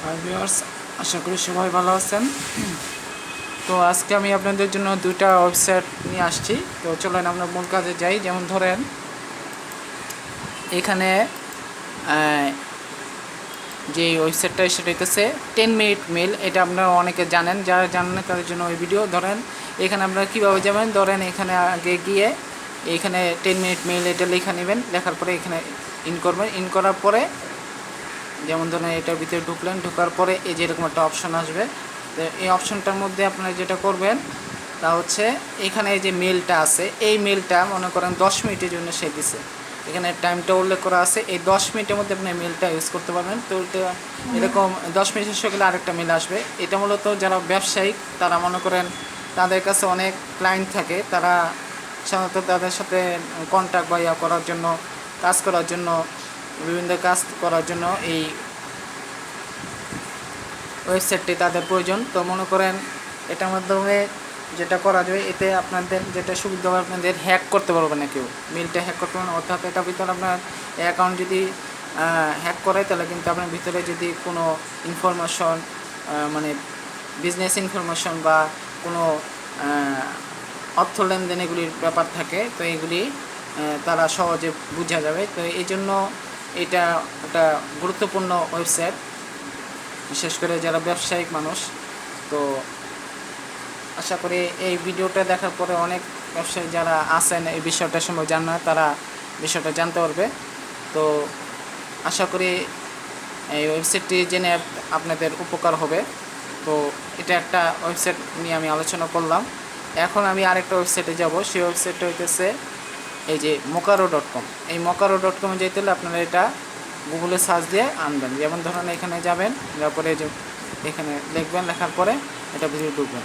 Hi viewers, আশা করি সবাই ভালো আছেন। তো আজকে আমি আপনাদের জন্য দুইটা ওয়েবসাইট নিয়ে আসছি। তো চলেন আমরা মূল কাজে যাই। যেমন ধরেন এখানে যে ওয়েবসাইটটা সেটা হচ্ছে 10 মিনিট মেল। এটা আপনারা অনেকে জানেন, যারা জানেন না তাদের জন্য ওই ভিডিও। ধরেন এখানে আপনারা কীভাবে যাবেন, ধরেন এখানে আগে গিয়ে এইখানে 10 মিনিট মেল এটা লেখা নেবেন। লেখার পরে এখানে ইন করবেন। ইন করার পরে যেমন ধরেন এটার ভিতরে ঢুকলেন, ঢোকার পরে এই যে এরকম একটা অপশন আসবে। তো এই অপশনটার মধ্যে আপনারা যেটা করবেন তা হচ্ছে এখানে যে মেলটা আছে, এই মেলটা মনে করেন 10 মিনিটের জন্য সে দিছে। এখানে টাইমটা উল্লেখ করা আছে, এই 10 মিনিটের মধ্যে আপনি মেলটা ইউজ করতে পারবেন। তো এটা এরকম 10 মিনিট শেষ হয়ে গেলে আরেকটা মেল আসবে। এটা মূলত যারা ব্যবসায়িক তারা মনে করেন তাদের কাছে অনেক ক্লায়েন্ট থাকে, তারা সাধারণত তাদের সাথে কন্ট্যাক্ট বা ইয়া করার জন্য, কাজ করার জন্য, বিভিন্ন কাজ করার জন্য এই ওয়েবসাইটটি তাদের প্রয়োজন। তো মনে করেন এটার মাধ্যমে যেটা করা যাবে, এতে আপনাদের যেটা সুবিধা হবে, আপনাদের হ্যাক করতে পারবে না কেউ, মেলটা হ্যাক করতে পারবেন। অর্থাৎ এটার ভিতরে আপনার অ্যাকাউন্ট যদি হ্যাক করে, তাহলে কিন্তু আপনার ভিতরে যদি কোনো ইনফরমেশন মানে বিজনেস ইনফরমেশন বা কোনো অর্থ লেনদেন এগুলির ব্যাপার থাকে, তো এগুলি তারা সহজে বোঝা যাবে। তো এই জন্য এটা একটা গুরুত্বপূর্ণ ওয়েবসাইট, বিশেষ করে যারা ব্যবসায়িক মানুষ। তো আশা করি এই ভিডিওটা দেখার পরে অনেক ব্যবসায়ী যারা আছেন এই বিষয়টা সম্পর্কে জানেন না, তারা বিষয়টা জানতে পারবে। তো আশা করি এই ওয়েবসাইটটি জেনে আপনাদের উপকার হবে। তো এটা একটা ওয়েবসাইট নিয়ে আমি আলোচনা করলাম। এখন আমি আরেকটা ওয়েবসাইটে যাব। সেই ওয়েবসাইটটা হইতেছে এই যে mockaroo.com। এই mockaroo.com যেতে হলে আপনারা এটা গুগলে সার্চ দিয়ে আনবেন। যেমন ধরুন এখানে যাবেন, তারপরে যে এখানে লিখবেন, লেখার পরে এটা ভিতরে ঢুকবেন।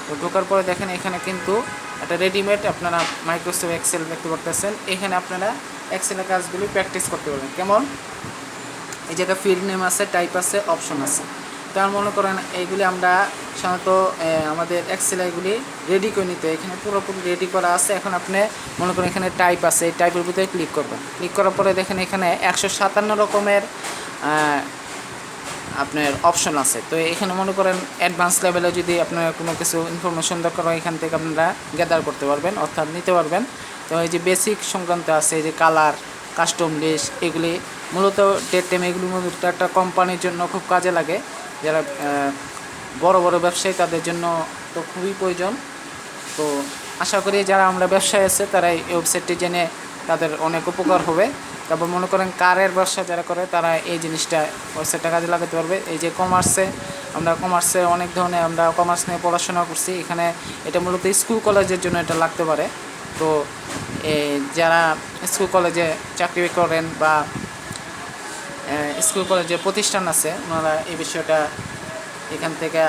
তো ঢোকার পরে দেখেন এখানে কিন্তু একটা রেডিমেড আপনারা মাইক্রোসফট এক্সেল দেখতে পারতেছেন। এখানে আপনারা এক্সেলের কাজগুলি প্র্যাকটিস করতে পারবেন। কেমন, এই জায়গায় ফিল্ড নেম আছে, টাইপ আছে, অপশন আছে। তার মনে করেন এইগুলি আমরা সাধারণত আমাদের এক্সেল এগুলি রেডি করে নিতে, এখানে পুরোপুরি রেডি করা আছে। এখন আপনি মনে করেন এখানে টাইপ আছে, এই টাইপের ভিতরে ক্লিক করবেন। ক্লিক করার পরে দেখেন এখানে 157 রকমের আপনার অপশন আছে। তো এখানে মনে করেন অ্যাডভান্স লেভেলে যদি আপনার কোনো কিছু ইনফরমেশন দরকার হয়, এখান থেকে আপনারা গ্যাদার করতে পারবেন, অর্থাৎ নিতে পারবেন। তো এই যে বেসিক সংক্রান্ত আছে, এই যে কালার, কাস্টম লিস্ট, এগুলি মূলত ডেট টাইম, এগুলি মূলত একটা কোম্পানির জন্য খুব কাজে লাগে। যারা বড় বড় ব্যবসায়ী তাদের জন্য তো খুবই প্রয়োজন। তো আশা করি যারা আমরা ব্যবসায় আছে তারা এই ওয়েবসাইটটি জেনে তাদের অনেক উপকার হবে। তারপর মনে করেন কারের ব্যবসা যারা করে তারা এই জিনিসটা ওয়েবসাইটটা কাজে লাগাতে পারবে। এই যে কমার্সে অনেক ধরনের, আমরা কমার্স নিয়ে পড়াশোনা করছি, এখানে এটা মূলত স্কুল কলেজের জন্য এটা লাগতে পারে। তো যারা স্কুল কলেজে চাকরি করেন বা স্কুল কলেজে প্রতিষ্ঠান আছে, ওনারা এই বিষয়টা এখান থেকে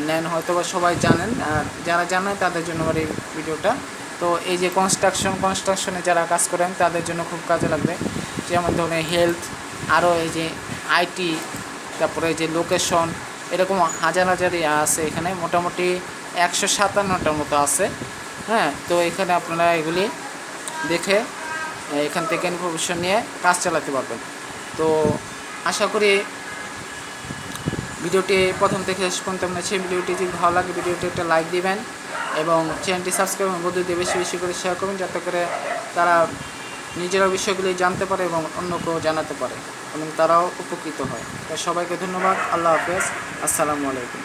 নেন, হয়তো বা সবাই জানেন। আর যারা জানেন তাদের জন্য আমার এই ভিডিওটা। তো এই যে কনস্ট্রাকশনে যারা কাজ করেন তাদের জন্য খুব কাজে লাগবে। যেমন ধরুন হেলথ, আরও এই যে আইটি, তারপরে এই যে লোকেশন, এরকম হাজার আছে। এখানে মোটামুটি 157টার মতো আছে। হ্যাঁ, তো এখানে আপনারা এগুলি দেখে এখান থেকে ইনফরমেশন নিয়ে কাজ চালাতে পারবেন। তো আশা করি ভিডিওটি প্রথম থেকে শেষ পর্যন্ত আপনার সেই ভিডিওটি যদি ভালো লাগে, ভিডিওটি একটা লাইক দিবেন এবং চ্যানেলটি সাবস্ক্রাইব এবং বন্ধুদের বেশি বেশি করে শেয়ার করবেন, যাতে করে তারা নিজেরা বিষয়গুলি জানতে পারে এবং অন্যকেও জানাতে পারে এবং তারাও উপকৃত হয়। তাই সবাইকে ধন্যবাদ। আল্লাহ হাফেজ, আসসালামু আলাইকুম।